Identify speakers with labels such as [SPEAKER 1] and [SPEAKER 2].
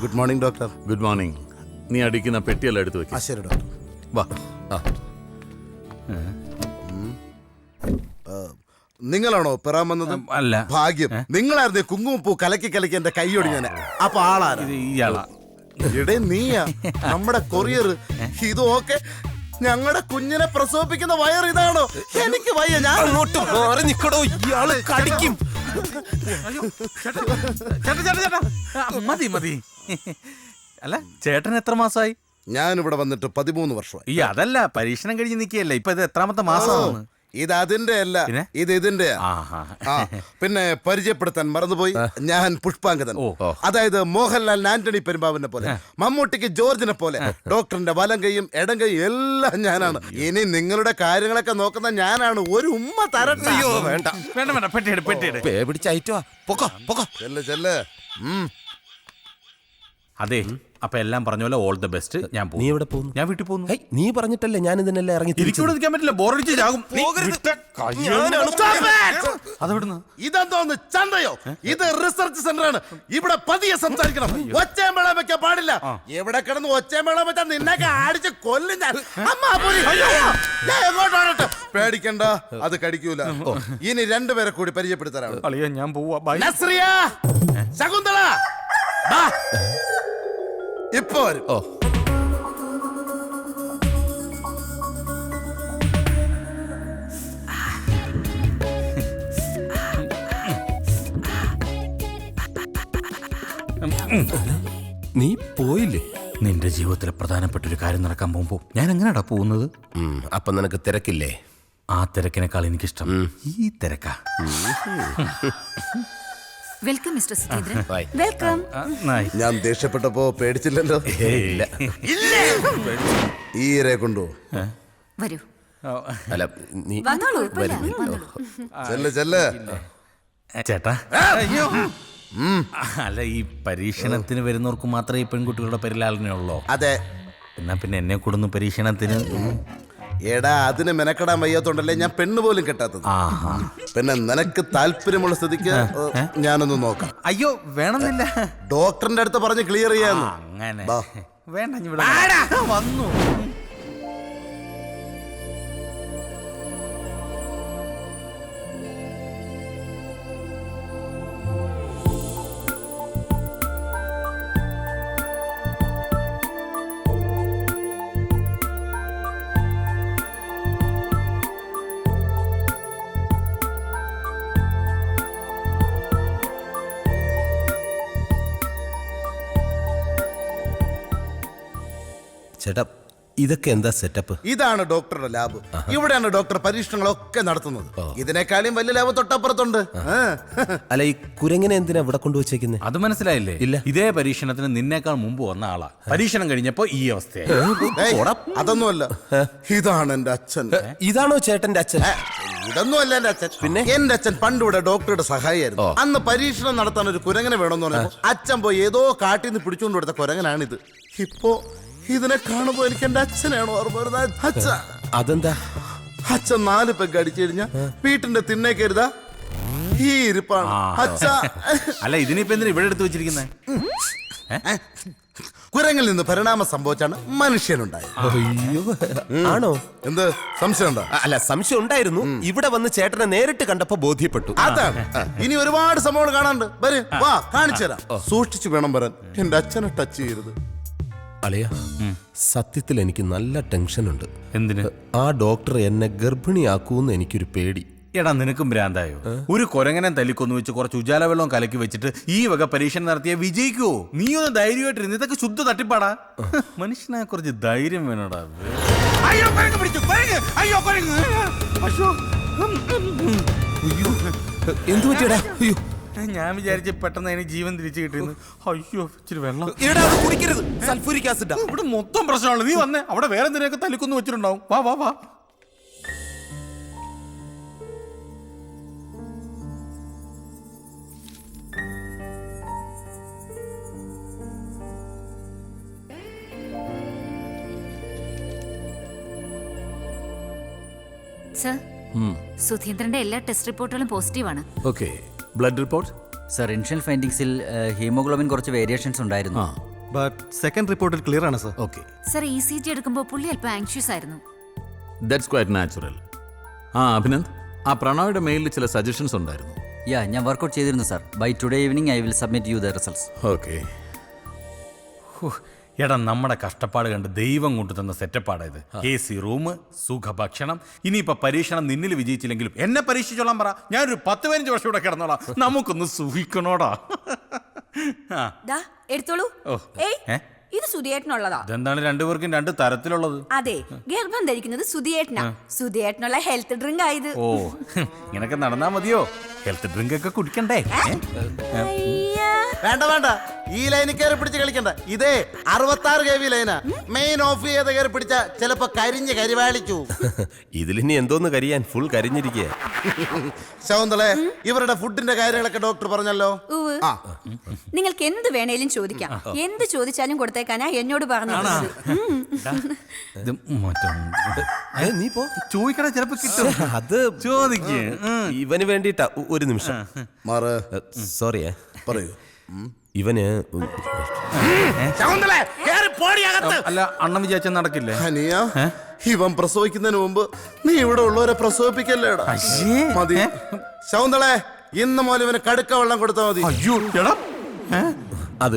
[SPEAKER 1] Good morning doctor.
[SPEAKER 2] Good morning. നീ അടിക്കുന്ന പെട്ടിയെല്ലാം എടുത്തു വെക്കാം.
[SPEAKER 1] ശരി ഡോക്ടർ.
[SPEAKER 2] വാ.
[SPEAKER 1] നിങ്ങളാണോ പെറാൻ വന്നത്?
[SPEAKER 3] അല്ല.
[SPEAKER 1] ഭാഗ്യം. നിങ്ങളായിരുന്നു കുങ്കുമപ്പൂ കലക്കി കലക്കി എന്റെ കൈയോടി ഞാൻ. അപ്പൊ ആളാണ്
[SPEAKER 3] ഇയാളാ.
[SPEAKER 1] ഇടേ നീയാ നമ്മുടെ കൊറിയർ. ഇത് ഓക്കെ. ഞങ്ങളുടെ കുഞ്ഞിനെ പ്രസവിപ്പിക്കുന്ന വയർ ഇതാണോ? എനിക്ക് വയ്യ. ഞാൻ
[SPEAKER 4] അങ്ങോട്ട് മാറി നിക്കടോ, ഇയാള് കടിക്കും.
[SPEAKER 3] ചേട്ടാ മതി മതി. അല്ല ചേട്ടൻ എത്ര മാസമായി?
[SPEAKER 1] ഞാൻ ഇവിടെ വന്നിട്ട് 13 വർഷമായി.
[SPEAKER 3] ഈ അതല്ല, പരീക്ഷണം കഴിഞ്ഞ് നിൽക്കുകയല്ലേ. ഇപ്പൊ ഇത് എത്രാമത്തെ മാസമാണ്?
[SPEAKER 1] ഇത് അതിന്റെ അല്ല, ഇത് ഇതിന്റെ. പിന്നെ പരിചയപ്പെടുത്താൻ മറന്നുപോയി, ഞാൻ പുഷ്പാങ്കദൻ. അതായത് മോഹൻലാൽ ആന്റണി പെരുമ്പാവിനെ പോലെ, മമ്മൂട്ടിക്ക് ജോർജിനെ പോലെ, ഡോക്ടറിന്റെ വലം കൈയും ഇടം കൈയും എല്ലാം ഞാനാണ്. ഇനി നിങ്ങളുടെ കാര്യങ്ങളൊക്കെ നോക്കുന്ന ഞാനാണ്. ഒരു ഉമ്മ തരട്ടെ?
[SPEAKER 4] വേണ്ട
[SPEAKER 3] വേണ്ട വേണ്ട, പെട്ടിയെടു പെട്ടിയെടു.
[SPEAKER 4] പേ പിടിച്ചയറ്റോ. പൊക്കോ പൊക്കോ.
[SPEAKER 1] ചെല്ല്.
[SPEAKER 3] അതെ, അപ്പൊ എല്ലാം പറഞ്ഞ പോലെ ഓൾ ദ ബെസ്റ്റ്. ഞാൻ
[SPEAKER 4] നീ എവിടെ പോകുന്നു?
[SPEAKER 3] ഞാൻ വീട്ടിൽ പോകുന്നു.
[SPEAKER 4] നീ പറഞ്ഞിട്ടല്ലേ ഞാൻ ഇതിനെല്ലാം ഇറങ്ങി
[SPEAKER 3] തിരിച്ചുകൂടെ നിൽക്കാൻ പറ്റില്ല, ബോറടിച്ച് ചാകും. അതെവിടുന്ന്?
[SPEAKER 1] ഇതെന്തോന്ന് ചന്തയോ? ഇത് റിസർച്ച് സെന്റർ ആണ്. ഇവിടെ പതിയെ സംസാരിക്കണം. ഒച്ചമേള വെക്കാൻ പാടില്ല. എവിടെ കിടന്ന് ഒച്ചമേള വെച്ചാൽ നിന്നൊക്കെ അടിച്ച് കൊല്ലും ഞാൻ. എങ്ങോട്ടാണ്? പേടിക്കണ്ട, അത് കടിക്കൂല. ഇനി രണ്ടുപേരെ കൂടി പരിചയപ്പെടുത്താനാണ്.
[SPEAKER 3] അളിയ ഞാൻ പോവാ.
[SPEAKER 1] നസ്രിയ, ശകുന്തള, ഇപ്പൊ വരും.
[SPEAKER 4] നീ പോയില്ലേ?
[SPEAKER 3] നിന്റെ ജീവിതത്തിലെ പ്രധാനപ്പെട്ട ഒരു കാര്യം നടക്കാൻ പോകുമ്പോ ഞാൻ എങ്ങനെയാടാ പോകുന്നത്?
[SPEAKER 4] അപ്പൊ നിനക്ക് തിരക്കില്ലേ?
[SPEAKER 3] ആ തിരക്കിനേക്കാൾ എനിക്കിഷ്ടം ഈ തിരക്കാ.
[SPEAKER 5] Welcome mister Sudheendran. വെൽക്കം.
[SPEAKER 1] ഞാൻ ദേഷ്യപ്പെട്ടപ്പോ പേടിച്ചില്ലല്ലോ. ഈ ഇരയെ കൊണ്ടു
[SPEAKER 5] വരൂ.
[SPEAKER 4] അല്ല നീ
[SPEAKER 5] വന്നോളൂ.
[SPEAKER 1] ചെല്ല്.
[SPEAKER 3] ചേട്ടാ, അല്ല ഈ പരീക്ഷണത്തിന് വരുന്നവർക്ക് മാത്രമേ ഈ പെൺകുട്ടികളുടെ പരിലാളനയുള്ളൂ?
[SPEAKER 1] അതെ.
[SPEAKER 3] എന്നാ പിന്നെ എന്നെ കൂടുന്നു പരീക്ഷണത്തിന്.
[SPEAKER 1] എടാ, അതിന് മെനക്കെടാൻ വയ്യാത്തോണ്ടല്ലേ ഞാൻ പെണ്ണ് പോലും കെട്ടാത്തത്. പിന്നെ നിനക്ക് താല്പര്യമുള്ള സ്ഥിതിക്ക് ഞാനൊന്ന് നോക്കാം.
[SPEAKER 3] അയ്യോ വേണമെന്നില്ല,
[SPEAKER 1] ഡോക്ടറിന്റെ അടുത്ത് പറഞ്ഞ് ക്ലിയർ ചെയ്യാന്ന്.
[SPEAKER 3] അങ്ങനെ
[SPEAKER 1] ബാ.
[SPEAKER 3] വേണ്ട, വന്നു.
[SPEAKER 4] ചേട്ടാ, ഇതൊക്കെ എന്താ സെറ്റപ്പ്?
[SPEAKER 1] ഇതാണ് ഡോക്ടറുടെ ലാബ്. ഇവിടെയാണ് ഡോക്ടർ പരീക്ഷണങ്ങളൊക്കെ നടത്തുന്നത്. ഇതിനേക്കാളും വലിയ ലാബ് തൊട്ടപ്പുറത്തുണ്ട്.
[SPEAKER 4] അല്ല, ഈ കുരങ്ങിനെ എന്തിനാ ഇവിടെ കൊണ്ടുവച്ചേക്കുന്നത്?
[SPEAKER 3] അത് മനസ്സിലായില്ലേ?
[SPEAKER 4] ഇല്ല.
[SPEAKER 3] ഇതേ പരീക്ഷണത്തിന് നിന്നേക്കാൾ മുമ്പ് വന്ന ആളാ. പരീക്ഷണം കഴിഞ്ഞപ്പോ ഈ അവസ്ഥയായി.
[SPEAKER 1] അതൊന്നുമല്ല, ഇതാണ് എന്റെ അച്ഛൻ.
[SPEAKER 4] ഇതാണോ ചേട്ടന്റെ അച്ഛൻ?
[SPEAKER 1] ഇതൊന്നും അല്ല എന്റെ അച്ഛൻ. പിന്നെ എന്റെ അച്ഛൻ പണ്ടിവിടെ ഡോക്ടറുടെ സഹായിയായിരുന്നു. അന്ന് പരീക്ഷണം നടത്താൻ ഒരു കുരങ്ങനെ വേണമെന്ന് പറഞ്ഞപ്പോ അച്ഛൻ പോയി ഏതോ കാട്ടിൽ നിന്ന് പിടിച്ചുകൊണ്ട് കൊടുത്ത കുരങ്ങനാണിത്. ഇപ്പോ ഇതിനെ കാണുമ്പോ എനിക്ക് എന്റെ അച്ഛനാണോ ഓർമ്മ വരുന്നത്.
[SPEAKER 4] അതെന്താ?
[SPEAKER 1] അച്ഛൻ 4 പെഗ് അടിച്ചു കഴിഞ്ഞാ വീട്ടിന്റെ തിണ്ണേ കരുതാ ഈ ഇരിപ്പാണ് അച്ഛ.
[SPEAKER 3] അല്ല, ഇതിനിപ്പോ എന്തിനാ ഇവിടെ എടുത്തു വെച്ചിരിക്കുന്നത്?
[SPEAKER 1] കുരങ്ങിൽ നിന്ന് പരിണാമം സംഭവിച്ചാണ് മനുഷ്യനുണ്ടായത്.
[SPEAKER 4] അയ്യോ, ആണോ?
[SPEAKER 1] എന്ത് സംശയം ഉണ്ടോ?
[SPEAKER 4] അല്ല, സംശയം ഉണ്ടായിരുന്നു. ഇവിടെ വന്ന് ചേട്ടനെ നേരിട്ട് കണ്ടപ്പോ ബോധ്യപ്പെട്ടു.
[SPEAKER 1] അതാണ്. ഇനി ഒരുപാട് സംഭവങ്ങൾ കാണാനുണ്ട്. വരും, വാ, കാണിച്ചു തരാം. സൂക്ഷിച്ചു വേണം വരാൻ. എന്റെ അച്ഛനെ ടച്ച് ചെയ്യരുത്.
[SPEAKER 4] അളിയ, സത്യത്തിൽ എനിക്ക് നല്ല ടെൻഷനുണ്ട്.
[SPEAKER 3] എന്തിന്?
[SPEAKER 4] ആ ഡോക്ടർ എന്നെ ഗർഭിണിയാക്കൂന്ന് എനിക്കൊരു പേടി.
[SPEAKER 3] എടാ, നിനക്കും ഭ്രാന്തായോ? ഒരു കൊരങ്ങനെ തല്ലിക്കൊന്നു വെച്ച് കുറച്ച് ഉജാല വെള്ളം കലക്കി വെച്ചിട്ട് ഈ വക പരീക്ഷണം നടത്തിയ വിജയിക്കുവോ? നീ ഒന്ന് ധൈര്യമായിട്ടിരുന്ന്. ഇതൊക്കെ ശുദ്ധ തട്ടിപ്പാടാ. മനുഷ്യനെ കുറച്ച് ധൈര്യം വേണോടാ.
[SPEAKER 4] എന്തു പറ്റിയടാ? അയ്യോ,
[SPEAKER 3] ഞാൻ വിചാരിച്ച പെട്ടെന്ന് അതിന് ജീവൻ തിരിച്ചു കിട്ടിയെന്ന്. അയ്യോ, ഇച്ചിരി വെള്ളം.
[SPEAKER 4] കുടിക്കരുത്, സൾഫൂരിക് ആസിഡാ.
[SPEAKER 3] ഇവിടെ മൊത്തം പ്രശ്നമാണ്. നീ വന്നേ, അവിടെ വേറെ എന്തിനൊക്കെ തല്ലിക്കൊന്നു വെച്ചിട്ടുണ്ടാവും. വാ വാ വാ.
[SPEAKER 5] സർ, സുധീന്ദ്രന്റെ എല്ലാ ടെസ്റ്റ് റിപ്പോർട്ടുകളും പോസിറ്റീവാണ്.
[SPEAKER 2] Okay, blood report?
[SPEAKER 6] Sir initial ഫൈൻഡിങ്സിൽ ഹീമോഗ്ലോബിൻ കുറച്ച് വേരിയേഷൻസ് ഉണ്ടായിരുന്നു.
[SPEAKER 7] ബട്ട് സെക്കൻഡ് റിപ്പോർട്ടിൽ ക്ലിയർ ആണ് സർ.
[SPEAKER 2] ഓക്കെ,
[SPEAKER 5] സർ ECG എടുക്കുമ്പോൾ പുള്ളി അല്പം ആങ്ഷ്യസ് ആയിരുന്നു.
[SPEAKER 2] That's quite natural. അഭിനന്ദ്, ആ പ്രണോയുടെ മെയിലിൽ ചില സജഷൻസ് ഉണ്ടായിരുന്നു.
[SPEAKER 6] ഞാൻ വർക്കൗട്ട് ചെയ്തിരുന്നു sir. By today evening I will submit you the results.
[SPEAKER 2] Okay,
[SPEAKER 3] എടാ നമ്മുടെ കഷ്ടപ്പാട് കണ്ട് ദൈവം കൊണ്ടുതന്ന സെറ്റപ്പാടായത്. AC room, സുഖഭക്ഷണം. ഇനിയിപ്പോ പരീക്ഷണം നിന്നിൽ വിജയിച്ചില്ലെങ്കിലും എന്നെ പരീക്ഷിച്ചോളാൻ പറ. ഞാനൊരു 10-15 വർഷം ഇവിടെ കിടന്നോളാം. നമുക്കൊന്ന് സുഖിക്കണോടാ.
[SPEAKER 8] ദാ എടുത്തോളൂ. ഏയ് ഇത് സുധിയേട്ടനുള്ളതാ.
[SPEAKER 3] ഇതെന്താണ് രണ്ടുപേർക്കും രണ്ട് തരത്തിലുള്ളത്?
[SPEAKER 8] അതെ, ഗർഭം ധരിക്കുന്നത് സുധിയേട്ടനാ. സുധിയേട്ടനുള്ള ഹെൽത്ത് ഡ്രിങ്ക് ആയത്.
[SPEAKER 3] ഓ, ഇങ്ങനൊക്കെ നടന്നാ മതിയോ? ഹെൽത്ത് ഡ്രിങ്ക് ഒക്കെ കുടിക്കണ്ടേ?
[SPEAKER 1] വേണ്ട വേണ്ട, ഈ ലൈനിൽ കയറി പിടിച്ച് കളിക്കണ്ട. ഇതേ 66 kV ലൈനാ. മെയിൻ ഓഫ് ചെയ്ത് കയറി പിടിച്ച ചിലപ്പോ കരിഞ്ഞ് കരിവാളിച്ചു.
[SPEAKER 4] ഇതിലിനി എന്തോന്ന് കരിയാൻ, ഫുൾ കരിഞ്ഞിരിക്കുക.
[SPEAKER 1] ശകുന്തളെ, ഇവരുടെ ഫുഡിന്റെ കാര്യങ്ങളൊക്കെ ഡോക്ടർ പറഞ്ഞല്ലോ.
[SPEAKER 8] ഉവ്വ്.
[SPEAKER 1] ആ,
[SPEAKER 8] നിങ്ങൾക്ക് എന്ത് വേണേലും ചോദിക്കാം. എന്ത് ചോദിച്ചാലും കൊടുത്തേക്കാനാ എന്നോട് പറഞ്ഞത്.
[SPEAKER 3] ഇത്
[SPEAKER 4] നീ പോ,
[SPEAKER 3] ചോദിക്കണ ചിലപ്പോ കിട്ടും.
[SPEAKER 4] അത്
[SPEAKER 3] ചോദിക്കേ.
[SPEAKER 4] ഇവന് വേണ്ടിട്ടാ. ഒരു നിമിഷം,
[SPEAKER 1] മാറ്.
[SPEAKER 4] സോറിയേ.
[SPEAKER 1] പറയൂ.
[SPEAKER 4] ഇവന്
[SPEAKER 1] ശകുന്തളെ, കേറി പോടി അകത്ത്.
[SPEAKER 3] അല്ല, അണ്ണം വിചാരിച്ച നടക്കില്ലേ?
[SPEAKER 1] ഹനിയ, ഇവൻ പ്രസവിക്കുന്നതിന് മുമ്പ് നീ ഇവിടെ ഉള്ളവരെ പ്രസവിപ്പിക്കല്ലേടാ. മതി ശകുന്തളെ, ഇന്ന് മുതൽ ഇവന് കടുക്ക വെള്ളം കൊടുത്താൽ മതി.
[SPEAKER 3] അയ്യോ, എടാ
[SPEAKER 4] അത്